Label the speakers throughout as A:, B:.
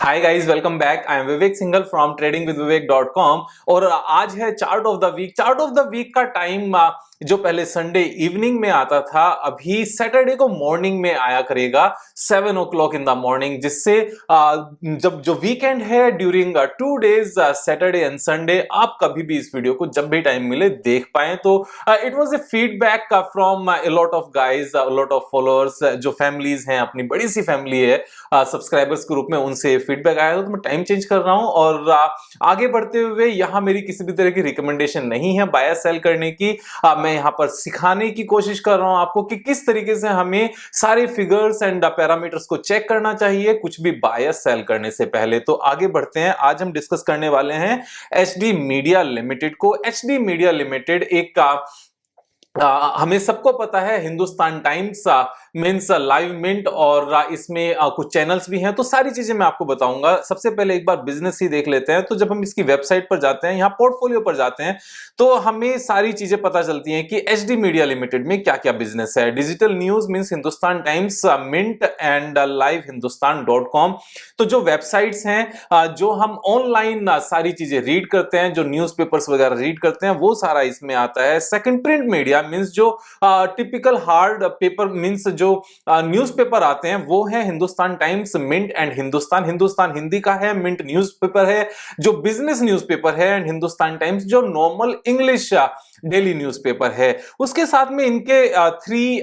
A: Hi guys, welcome back. I am Vivek Singhal from tradingwithvivek.com। और आज है chart of the week. Chart of the week का time जो पहले संडे इवनिंग में आता था, अभी सैटरडे को मॉर्निंग में आया करेगा 7 o'clock इन द मॉर्निंग, जिससे जब जो वीकेंड है during 2 days Saturday and Sunday, आप कभी भी इस वीडियो को जब भी टाइम मिले देख पाए। तो it was a feedback from a lot of guys, a lot of followers, जो फैमिलीज हैं, अपनी बड़ी सी फैमिली है सब्सक्राइबर्स के रूप में, उनसे फीडबैक आया था। तो मैं टाइम चेंज कर रहा हूं और आगे बढ़ते हुए यहां मेरी किसी भी तरह की रिकमेंडेशन नहीं है बाय सेल करने की। मैं यहां पर सिखाने की कोशिश कर रहा हूं आपको कि किस तरीके से हमें सारे फिगर्स एंड पैरामीटर्स को चेक करना चाहिए कुछ भी बाय सेल करने से पहले। तो आगे बढ़ते हैं। आज हम डिस्कस करने वाले हैं एचडी मीडिया लिमिटेड को। एचडी मीडिया लिमिटेड एक हमें सबको पता है Hindustan Times means Live Mint, और इसमें कुछ चैनल्स भी हैं। तो सारी चीजें मैं आपको बताऊंगा। सबसे पहले एक बार बिजनेस ही देख लेते हैं। तो जब हम इसकी वेबसाइट पर जाते हैं, यहाँ पोर्टफोलियो पर जाते हैं, तो हमें सारी चीजें पता चलती हैं कि एचडी मीडिया लिमिटेड में क्या क्या बिजनेस है। Digital news means Hindustan Times, Mint and live हिंदुस्तान.com। तो जो वेबसाइट्स हैं, जो हम ऑनलाइन सारी चीजें रीड करते हैं, जो न्यूज़पेपर्स वगैरह रीड करते हैं, वो सारा इसमें आता है। सेकंड, प्रिंट मीडिया मीन्स जो टिपिकल हार्ड पेपर मीन्स जो न्यूज़पेपर आते हैं, वो है हिंदुस्तान टाइम्स, मिंट एंड हिंदुस्तान। हिंदुस्तान हिंदी का है, मिंट न्यूज़पेपर है जो बिजनेस न्यूज़पेपर है, एंड हिंदुस्तान टाइम्स जो नॉर्मल इंग्लिश डेली न्यूज़पेपर है। उसके साथ में इनके 3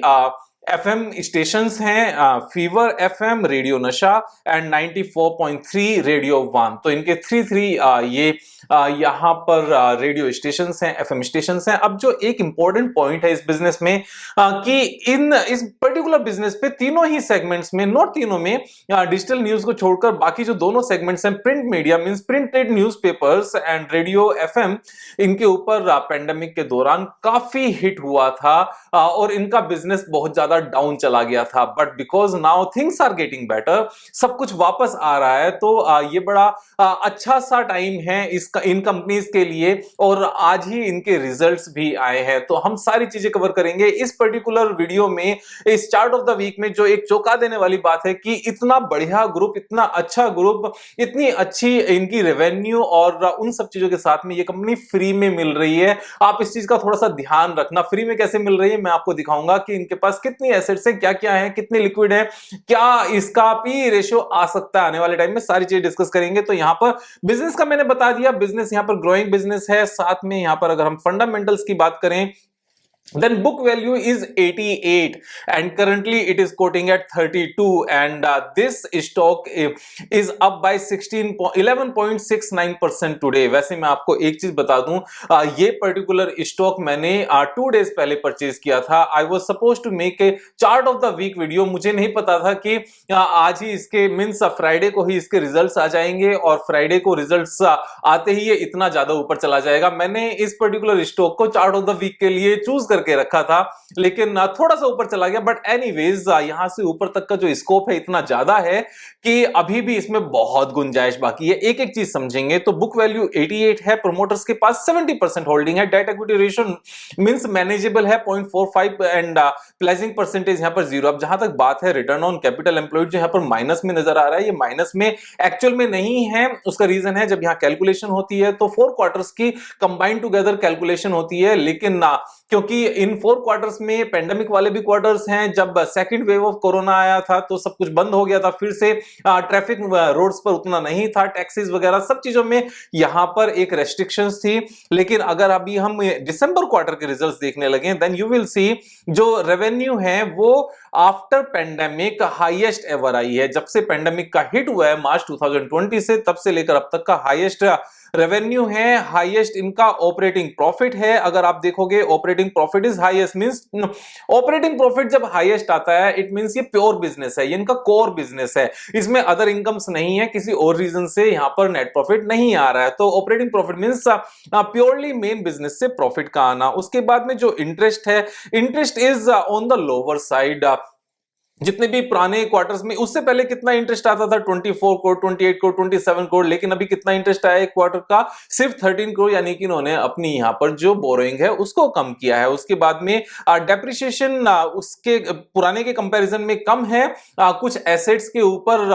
A: एफएम स्टेशंस हैं, Fever FM, radio Nasha and 94.3 radio 1। तो इनके 3 ये यहाँ पर रेडियो स्टेशंस हैं, एफएम स्टेशंस हैं। अब जो एक इंपॉर्टेंट पॉइंट है इस बिजनेस में, कि इस पर्टिकुलर बिजनेस पे तीनों ही सेगमेंट्स में, नॉट तीनों में, डिजिटल न्यूज को छोड़कर बाकी जो दोनों सेगमेंट्स हैं, print media means printed newspapers and radio FM, इनके ऊपर पेंडेमिक के दौरान काफी हिट हुआ था और इनका बिजनेस बहुत ज्यादा डाउन चला गया था। But because now things are getting better, सब कुछ वापस आ रहा है। तो ये बड़ा अच्छा सा टाइम है इसका, इन कंपनीज के लिए, और आज ही इनके रिजल्ट्स भी आए हैं। तो हम सारी चीजें कवर करेंगे इस पर्टिकुलर वीडियो में। इस चार्ट ऑफ द वीक में जो एक चौंका देने वाली बात है कि इतना बढ़िया ग्रुप, इतना अच्छा ग्रुप, इतनी अच्छी इनकी रेवेन्यू और उन सब चीजों के साथ में ये कंपनी फ्री में मिल रही है। आप इस चीज का थोड़ा सा ध्यान रखना। फ्री में कैसे मिल रही है मैं आपको दिखाऊंगा कि इनके पास कितनी एसेट्स है, क्या क्या है, कितने लिक्विड है, क्या इसका पी रेशियो आ सकता है आने वाले टाइम में, सारी चीजें डिस्कस करेंगे। तो यहां पर बिजनेस का मैंने बता दिया, बिजनेस यहां पर ग्रोइंग बिजनेस है। साथ में यहां पर अगर हम फंडामेंटल्स की बात करें, then book value is 88 and currently it is quoting at 32, and this stock is up by 11.69% today। वैसे मैं आपको एक चीज बता दूं, ये पर्टिकुलर स्टॉक मैंने 2 days पहले परचेज किया था। I was suppose to make a chart of the week video. मुझे नहीं पता था कि आज ही इसके मींस फ्राइडे को ही इसके रिजल्ट्स आ जाएंगे, और फ्राइडे को रिजल्ट्स आते ही ये इतना ज्यादा ऊपर चला जाएगा। मैंने इस पर्टिकुलर स्टॉक को चार्ट ऑफ द वीक के लिए चूज करके रखा था, लेकिन थोड़ा सा ऊपर चला गया। बट एनीवेज, यहां से ऊपर तक का जो स्कोप है इतना ज्यादा है कि अभी भी इसमें बहुत गुंजाइश बाकी है। एक एक चीज समझेंगे। तो बुक वैल्यू 88 है, प्रोमोटर्स के पास 70% होल्डिंग है, debt equity ratio means manageable है 0.45, एंड प्लेजिंग परसेंटेज यहां पर 0। अब जहां तक बात है रिटर्न ऑन कैपिटल एम्प्लॉयड, जो यहां पर माइनस में नजर आ रहा है, ये माइनस में एक्चुअल में नहीं है। उसका रीजन है, जब यहां कैलकुलेशन होती है तो 4 क्वार्टर्स की कंबाइंड टुगेदर कैलकुलेशन होती है, लेकिन क्योंकि इन 4 क्वार्टर्स में पेंडेमिक वाले भी क्वार्टर्स हैं, जब सेकंड वेव ऑफ कोरोना आया था तो सब कुछ बंद हो गया था, फिर से ट्रैफिक रोड्स पर उतना नहीं था, टैक्सेस वगैरह सब चीजों में यहां पर एक रेस्ट्रिक्शंस थी। लेकिन अगर अभी हम दिसंबर क्वार्टर के रिजल्ट्स देखने लगे, देन यू विल सी जो रेवेन्यू है वो after pandemic highest ever I है। जब से पेंडेमिक का हिट हुआ है मार्च 2020 से, तब से लेकर अब तक का हाईएस्ट रेवेन्यू है, हाईएस्ट इनका ऑपरेटिंग प्रॉफिट है। अगर आप देखोगे operating profit is highest means, operating profit जब हाईएस्ट आता है इट मींस ये प्योर बिजनेस है, ये इनका कोर बिजनेस है, इसमें अदर इनकम्स नहीं है, किसी और रीजन से यहां पर नेट प्रॉफिट नहीं आ रहा है। तो operating profit means purely main business से प्रॉफिट का आना। उसके बाद में जो इंटरेस्ट है, interest is on the lower side. जितने भी पुराने क्वार्टर्स में उससे पहले कितना इंटरेस्ट आता था 24 करोड़ 28 करोड़ 27 करोड़, लेकिन अभी कितना इंटरेस्ट आया एक क्वार्टर का, सिर्फ 13 करोड़, यानी कि इन्होंने अपनी यहां पर जो बोरोइंग है उसको कम किया है। उसके बाद में डेप्रिसिएशन उसके पुराने के कंपैरिजन में कम है। कुछ एसेट्स के ऊपर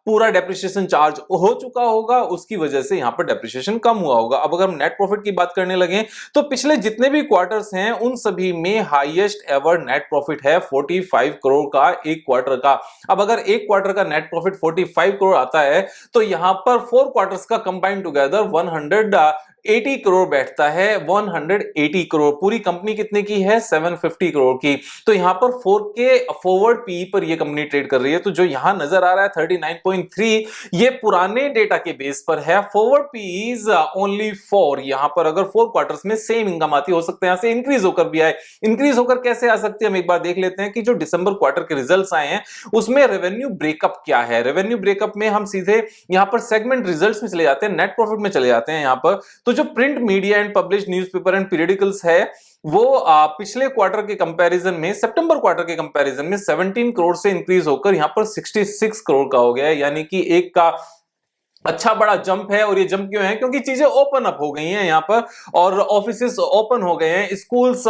A: पूरा डेप्रिसिएशन चार्ज हो चुका होगा, उसकी वजह से यहां पर डेप्रिसिएशन कम हुआ होगा। अब अगर हम नेट प्रॉफिट की बात करने लगे तो पिछले जितने भी क्वार्टर्स हैं उन सभी में हाईएस्ट एवर नेट प्रॉफिट है 45 करोड़ का एक क्वार्टर का। अब अगर एक क्वार्टर का नेट प्रॉफिट 45 करोड़ आता है तो यहां पर 4 क्वार्टर्स का कंबाइंड टुगेदर 180 करोड़ बैठता है। 180 करोड़, पूरी कंपनी कितने की है? 750 करोड़ की। तो यहां पर 4 के फॉरवर्ड पी पर ये कंपनी ट्रेड कर रही है। तो जो यहां नजर आ रहा है 39.3, ये पुराने डेटा के बेस पर है। Forward P is only 4। यहां पर अगर 4 क्वार्टर्स में सेम इनकम आती हो सकता है यहां से इंक्रीज होकर भी आए। इंक्रीज होकर कैसे आ सकती है हम एक बार देख लेते हैं कि जो दिसंबर क्वार्टर के रिजल्ट्स आए हैं उसमें रेवेन्यू ब्रेकअप क्या है। रेवेन्यू ब्रेकअप में हम सीधे यहां पर सेगमेंट रिजल्ट्स में चले जाते हैं, नेट प्रॉफिट में चले जाते हैं यहां पर। तो जो print media and publish newspaper and periodicals है वो पिछले क्वार्टर के कंपैरिजन में, सितंबर क्वार्टर के कंपैरिजन में 17 करोड़ से इंक्रीज होकर यहां पर 66 करोड़ का हो गया है। यानी कि एक का अच्छा बड़ा जंप है। और ये जंप क्यों है? क्योंकि चीजें ओपन अप हो गई हैं यहां पर, और ऑफिसेस ओपन हो गए हैं, स्कूल्स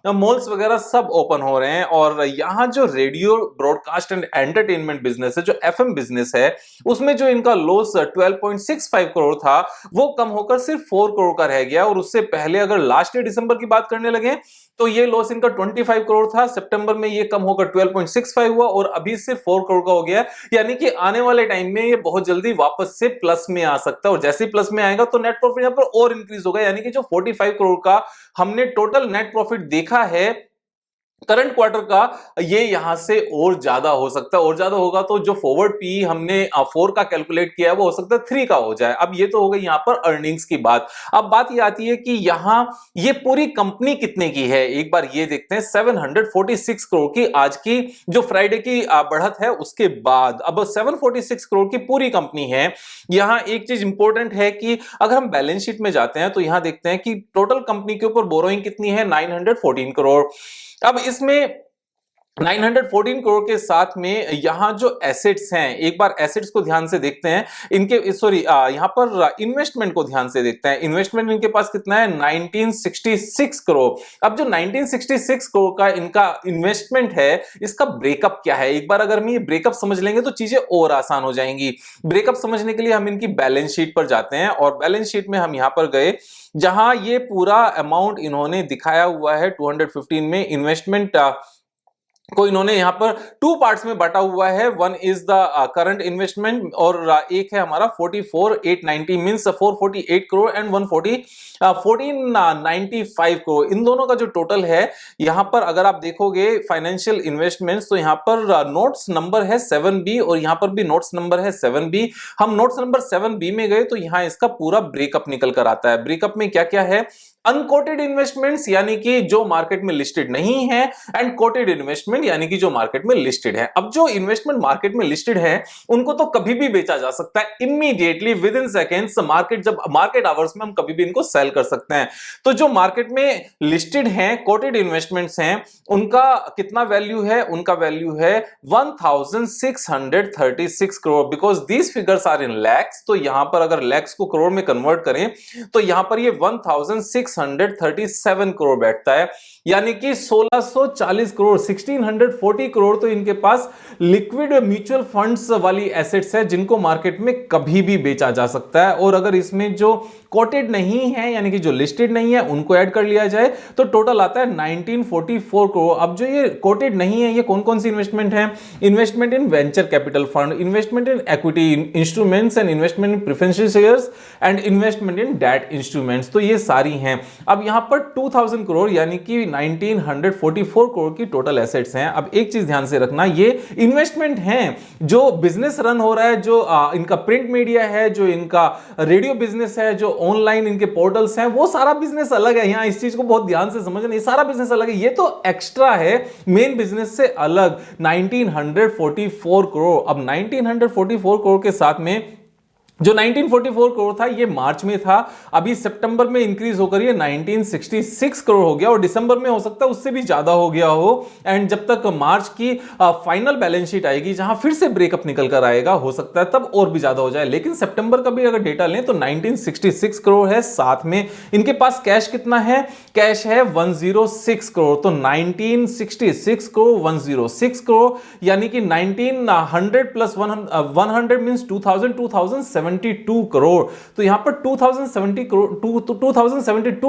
A: मॉल्स वगैरह सब ओपन हो रहे हैं। और यहां जो radio broadcast and entertainment business है, जो एफएम बिजनेस है, उसमें जो इनका लॉस 12.65 करोड़ था वो कम होकर सिर्फ 4 करोड़ का रह गया। और उससे पहले अगर लास्ट ईयर दिसंबर की बात करने लगे तो ये लॉस इनका 25 करोड़ था, सितंबर में ये कम होकर 12.65 हुआ और अभी सिर्फ 4 करोड़ का हो गया। यानी कि आने वाले टाइम में ये बहुत जल्दी वापस से प्लस में आ सकता है, और जैसे ही प्लस में आएगा तो नेट प्रॉफिट यहां पर और इंक्रीज होगा। यानी कि जो 45 करोड़ का हमने टोटल नेट प्रॉफिट देखा है करंट क्वार्टर का, ये यहां से और ज्यादा हो सकता है। और ज्यादा होगा तो जो फॉरवर्ड पी हमने 4 का कैलकुलेट किया है वो हो सकता है 3 का हो जाए। अब ये तो हो गई यहां पर अर्निंग्स की बात। अब बात ये आती है कि यहां ये पूरी कंपनी कितने की है, एक बार ये देखते हैं। 746 करोड़ की आज की जो फ्राइडे की बढ़त है उसके बाद अब 746 करोड़ की पूरी कंपनी है। यहां एक चीज इंपॉर्टेंट है कि अगर हम बैलेंस शीट में जाते हैं तो यहां देखते हैं कि टोटल कंपनी के ऊपर बोरोइंग कितनी है, 914 करोड़। अब इसमें 914 करोड़ के साथ में यहां जो एसेट्स हैं, एक बार एसेट्स को ध्यान से देखते हैं इनके, सॉरी यहां पर इन्वेस्टमेंट को ध्यान से देखते हैं। इन्वेस्टमेंट इनके पास कितना है, 1966 करोड़। अब जो 1966 करोड़ का इनका इन्वेस्टमेंट है, इसका ब्रेकअप क्या है, एक बार अगर हम ये ब्रेकअप समझ लेंगे तो चीजें और आसान हो जाएंगी। ब्रेकअप समझने के लिए हम इनकी बैलेंस शीट पर जाते हैं, और बैलेंस शीट में हम यहां पर गए जहां ये पूरा अमाउंट इन्होंने दिखाया हुआ है 215 में। इन्वेस्टमेंट को इन्होंने यहां पर 2 पार्ट्स में बांटा हुआ है। One is the current investment और एक है हमारा 44,890 मींस 448 करोड़ एंड 1495 करोड़। इन दोनों का जो टोटल है यहां पर अगर आप देखोगे फाइनेंशियल इन्वेस्टमेंट्स, तो यहां पर नोट्स नंबर है 7B और यहां पर भी नोट्स नंबर है 7B। हम नोट्स नंबर 7B में गए तो यहां इसका पूरा ब्रेकअप निकल कर आता है। ब्रेकअप में क्या क्या है, अनकोटेड इन्वेस्टमेंट्स यानी कि जो मार्केट में लिस्टेड नहीं है, एंड कोटेड इन्वेस्टमेंट यानी कि जो मार्केट में लिस्टेड है। अब जो इन्वेस्टमेंट मार्केट में लिस्टेड है उनको तो कभी भी बेचा जा सकता है, immediately with in seconds. Market जब मार्केट आवर्स में हम कभी भी इनको सेल कर सकते हैं। तो जो मार्केट में लिस्टेड हैं, कोटेड इन्वेस्टमेंट्स हैं, उनका कितना वैल्यू है, उनका वैल्यू है 1636 crore, because these figures are in lakhs. तो यहां पर अगर लैक्स को करोड़ में कन्वर्ट करें तो यहां पर ये 1637 करोड़ बैठता है। यानी कि 1640 करोड़, 1640 करोड़ तो इनके पास लिक्विड म्यूचुअल फंड्स वाली एसेट्स है जिनको मार्केट में कभी भी बेचा जा सकता है। और अगर इसमें जो कोटेड नहीं है यानी कि जो लिस्टेड नहीं है उनको ऐड कर लिया जाए तो टोटल आता है 1944 करोड़। अब जो ये कोटेड नहीं है ये कौन कौन सी इन्वेस्टमेंट है, investment in venture capital fund, investment in equity instruments and investment in preferential shares and investment in debt instruments. तो ये सारी हैं। अब यहां पर 2000 करोड़ यानी कि 1944 करोड़ की टोटल एसेट्स हैं। अब एक चीज ध्यान से रखना, ये इन्वेस्टमेंट हैं जो बिजनेस रन हो रहा है, जो इनका प्रिंट मीडिया है, जो इनका रेडियो बिजनेस है, जो ऑनलाइन इनके पोर्टल्स हैं, वो सारा बिजनेस अलग है। यहां इस चीज को बहुत ध्यान से समझना, ये सारा बिजनेस अलग है, ये तो एक्स्ट्रा है मेन बिजनेस से अलग। 1944 करोड़। अब 1944 करोड़ के साथ में जो 1944 करोड़ था ये मार्च में था, अभी सितंबर में इंक्रीज होकर ये 1966 करोड़ हो गया और दिसंबर में हो सकता है उससे भी ज्यादा हो गया हो। एंड जब तक मार्च की फाइनल बैलेंस शीट आएगी जहां फिर से ब्रेकअप निकल कर आएगा, हो सकता है तब और भी ज्यादा हो जाए। लेकिन सितंबर का भी अगर डेटा लें तो 1966 करोड़ है। साथ में इनके पास कैश कितना है, कैश है 106 करोड़। तो 1966 करोड़ 106 करोड़ यानी कि 1900 प्लस 100 मींस 2072 करोड़। तो यहां पर 2072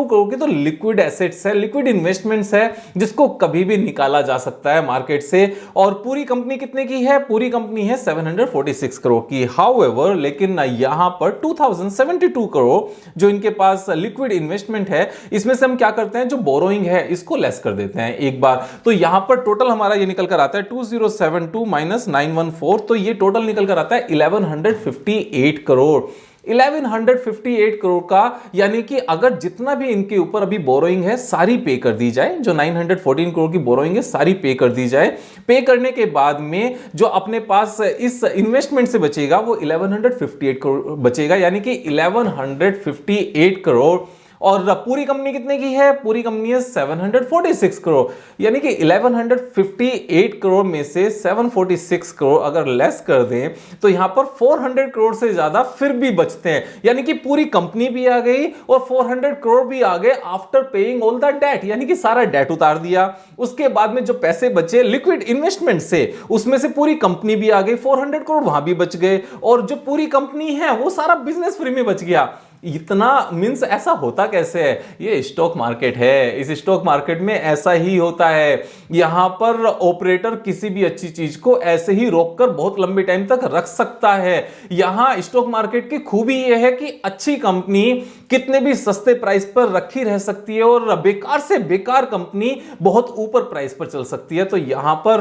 A: करोड़ की तो लिक्विड एसेट्स है, लिक्विड इन्वेस्टमेंट्स है, जिसको कभी भी निकाला जा सकता है मार्केट से। और पूरी कंपनी कितने की है, पूरी कंपनी है 746 करोड़ की। हाउएवर लेकिन यहां पर 2072 करोड़ जो इनके पास लिक्विड इन्वेस्टमेंट है, इसमें से हम क्या करते हैं, जो बोरोइंग है इसको लेस कर देते हैं एक बार। तो यहां पर टोटल हमारा ये निकल कर आता है 2072 माइनस 914, तो ये टोटल निकल कर आता है 1158 करोड़। 1158 करोड़ का, यानी कि अगर जितना भी इनके ऊपर अभी बोरोइंग है सारी पे कर दी जाए, जो 914 करोड़ की बोरोइंग है सारी पे कर दी जाए, पे करने के बाद में जो अपने पास इस इन्वेस्टमेंट से बचेगा वो 1158 करोड़ बचेगा, यानी कि 1158 करोड़। और पूरी कंपनी कितने की है, पूरी कंपनी है 746 करोड़, यानी कि 1158 करोड़ में से 746 करोड़ अगर लेस कर दें तो यहां पर 400 करोड़ से ज्यादा फिर भी बचते हैं, यानी कि पूरी कंपनी भी आ गई और 400 करोड़ भी आ गए after paying all the debt, यानी कि सारा डेट उतार दिया। उसके बाद में जो पैसे बचे लिक्विड इन्वेस्टमेंट से, उसमें से पूरी कंपनी भी आ गई, 400 करोड़ वहां भी बच गए, और जो पूरी कंपनी है वो सारा बिजनेस फ्री में बच गया। इतना मींस ऐसा होता कैसे है, ये स्टॉक मार्केट है, इस स्टॉक मार्केट में ऐसा ही होता है। यहां पर ऑपरेटर किसी भी अच्छी चीज को ऐसे ही रोककर बहुत लंबे टाइम तक रख सकता है। यहां स्टॉक मार्केट की खूबी यह है कि अच्छी कंपनी कितने भी सस्ते प्राइस पर रखी रह सकती है और बेकार से बेकार कंपनी बहुत ऊपर प्राइस पर चल सकती है। तो यहां पर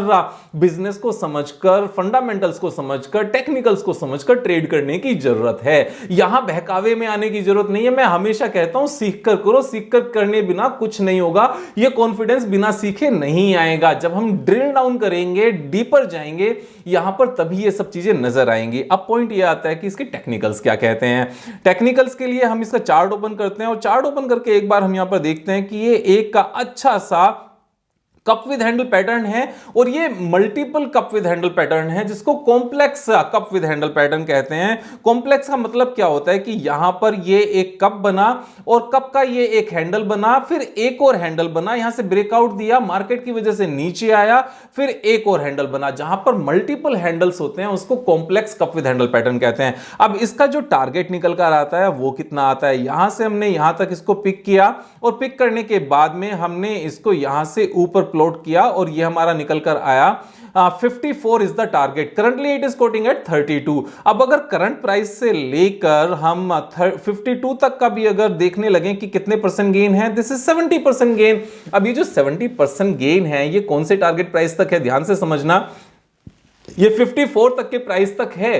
A: बिजनेस को समझकर, फंडामेंटल्स को समझकर, टेक्निकल्स को समझकर ट्रेड करने की जरूरत है। यहां बहकावे में आने की जरूरत नहीं है। मैं हमेशा कहता हूं सीख कर करो, सीख कर करने बिना कुछ नहीं होगा। यह कॉन्फिडेंस बिना सीखे नहीं आएगा। जब हम ड्रिल डाउन करेंगे, डीपर जाएंगे यहां पर, तभी ये सब चीजें नजर आएंगी। अब पॉइंट यह आता है कि इसके टेक्निकल्स क्या कहते हैं। टेक्निकल्स के लिए हम इसका चार्ट ओपन करते हैं और चार्ट ओपन करके एक बार हम यहां पर देखते हैं कि ये एक का अच्छा सा कप विद हैंडल पैटर्न है और ये multiple cup with handle pattern है, जिसको complex cup with handle pattern कहते हैं। कॉम्प्लेक्स का मतलब क्या होता है कि यहां पर ये एक कप बना और कप का ये एक हैंडल बना, फिर एक और हैंडल बना, यहां से ब्रेकआउट दिया, मार्केट की वजह से नीचे आया, फिर एक और हैंडल बना। जहां पर मल्टीपल हैंडल्स होते हैं उसको complex cup with handle pattern कहते हैं। अब इसका जो टारगेट निकल कर आता है वो कितना आता है, यहां से हमने यहां तक इसको पिक किया और पिक करने के बाद में हमने इसको यहां से ऊपर प्लॉट किया और ये हमारा निकल कर आया 54 is the target. Currently it is quoting at 32। अब अगर करंट प्राइस से लेकर हम 52 तक का भी अगर देखने लगे कि कितने परसेंट गेन है, दिस इज 70% गेन। अब ये जो 70% गेन है ये कौन से टारगेट प्राइस तक है, ध्यान से समझना, ये 54 तक के प्राइस तक है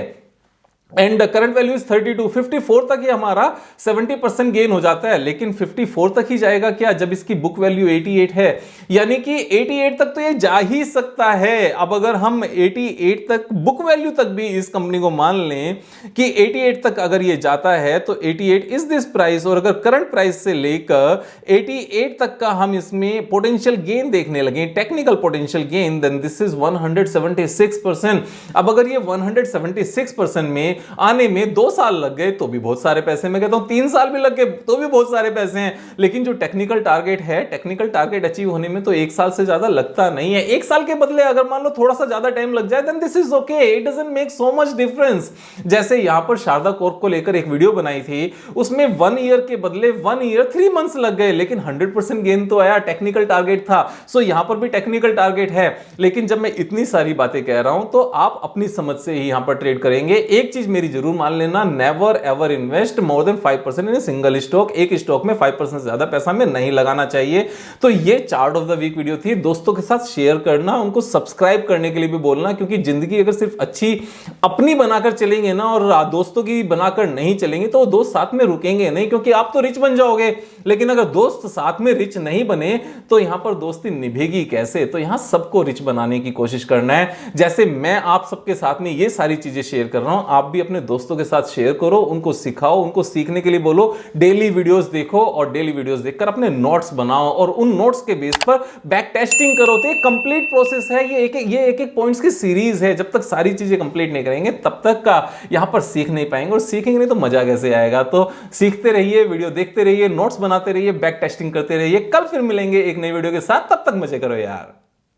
A: एंड करंट वैल्यू इज 32। 54 तक ये हमारा 70% गेन हो जाता है, लेकिन 54 तक ही जाएगा क्या जब इसकी बुक वैल्यू 88 है, यानी कि 88 तक तो ये जा ही सकता है। अब अगर हम 88 तक बुक वैल्यू तक भी इस कंपनी को मान लें कि 88 तक अगर ये जाता है तो 88 इज दिस प्राइस, और अगर करंट प्राइस से लेकर 88 तक का हम इसमें पोटेंशियल गेन देखने लगे, technical potential gain, then this is 176%। अब अगर ये 176% में आने में 2 साल लग गए तो भी बहुत सारे पैसे, मैं कहता हूं 3 साल भी लग गए तो भी बहुत सारे पैसे हैं। लेकिन जो टेक्निकल टारगेट है, टेक्निकल टारगेट अचीव होने में तो 1 साल से ज्यादा लगता नहीं है। 1 साल के बदले अगर मान लो थोड़ा सा ज्यादा टाइम लग जाए then this is okay, it doesn't make so much difference. जैसे यहां पर शारदा कॉर्प को लेकर एक वीडियो बनाई थी, उसमें 1 ईयर के बदले 1 ईयर 3 मंथ्स लग गए, लेकिन 100% गेन तो आया, टेक्निकल टारगेट था। सो यहां पर भी टेक्निकल टारगेट है। लेकिन जब मैं इतनी सारी बातें कह रहा हूं तो आप अपनी समझ से ही यहां पर ट्रेड करेंगे। एक चीज मेरी जरूर मान लेना, never ever invest more than 5% in a single stock. एक स्टॉक में 5% से ज्यादा पैसा में नहीं लगाना चाहिए। तो ये chart of the week video थी, दोस्तों के साथ शेयर करना, उनको सब्सक्राइब करने के लिए भी बोलना, क्योंकि जिंदगी अगर सिर्फ अच्छी अपनी बनाकर चलेंगे ना और दोस्तों की बनाकर नहीं चलेंगे तो दोस्त साथ में रुकेंगे नहीं, क्योंकि आप तो रिच बन जाओगे, लेकिन अगर दोस्त साथ में रिच नहीं बने तो यहां पर दोस्ती निभेगी कैसे। तो यहां सबको रिच बनाने की कोशिश करना है। जैसे मैं आप सबके साथ में ये सारी चीजें शेयर कर रहा हूं, आप भी भी अपने दोस्तों के साथ शेयर करो, उनको सिखाओ, उनको सीखने के लिए बोलो, डेली वीडियोस देखो और डेली वीडियोस देखकर अपने नोट्स बनाओ और उन नोट्स के बेस पर बैक टेस्टिंग करो। तो ये कंप्लीट प्रोसेस है, ये एक पॉइंट्स की सीरीज है। जब तक सारी चीजें कंप्लीट नहीं करेंगे तब तक का यहां पर सीख नहीं पाएंगे, और सीखेंगे नहीं तो मजा कैसे आएगा। तो सीखते रहिए, वीडियो देखते रहिए, नोट्स बनाते रहिए, बैक टेस्टिंग करते रहिए। कल फिर मिलेंगे एक नई वीडियो के साथ, तब तक मजे करो यार।